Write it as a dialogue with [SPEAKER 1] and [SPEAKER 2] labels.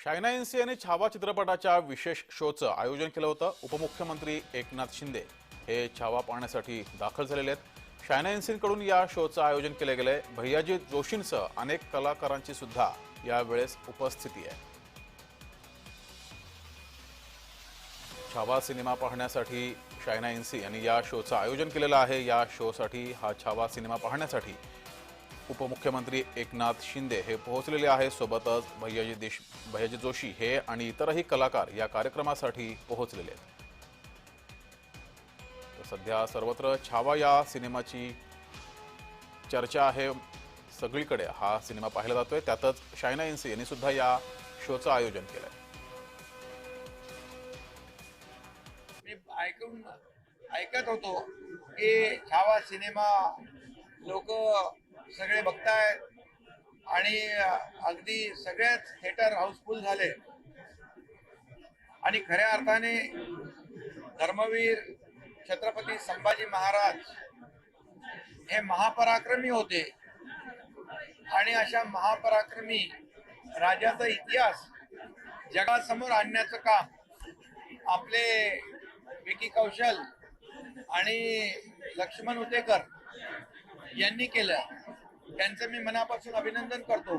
[SPEAKER 1] शायना यांनी छावा चित्रपटाच्या विशेष शोचं आयोजन केलं होतं। उपमुख्यमंत्री एकनाथ शिंदे हे छावा पाहण्यासाठी दाखल झालेले आहेत। शायना यांकडून या शोचं आयोजन केले गेले। भैयाजी जोशींसह अनेक कलाकारांची सुद्धा यावेळेस उपस्थिती आहे। छावा सिनेमा पाहण्यासाठी शायना यांनी या शोचं आयोजन केलेलं आहे। या शोसाठी हा छावा सिनेमा पाहण्यासाठी उपमुख्यमंत्री एकनाथ शिंदे हे पोहोचलेले आहे। सोबतच भैयाजी जोशी हे आणि इतरही कलाकार या कार्यक्रमासाठी पोहोचलेले आहेत। सध्या सर्वत्र छावा या सिनेमाची चर्चा आहे। सगळीकडे हा सिनेमा पाहिला जातोय। त्यातच शायना यांनी सुद्धा या शोचं आयोजन केलंय।
[SPEAKER 2] ऐकत होतो की छावा सिनेमा लोक सगळे बघतायत आणि अगदी सगळेच थिएटर हाऊसफुल झाले आणि खऱ्या अर्थाने धर्मवीर छत्रपती संभाजी महाराज हे महापराक्रमी होते आणि अशा महापराक्रमी राजाचा इतिहास जगासमोर आणण्याचं काम आपले विकी कौशल आणि लक्ष्मण उतेकर यांनी केलं। त्यांचं मी मनापासून अभिनंदन करतो।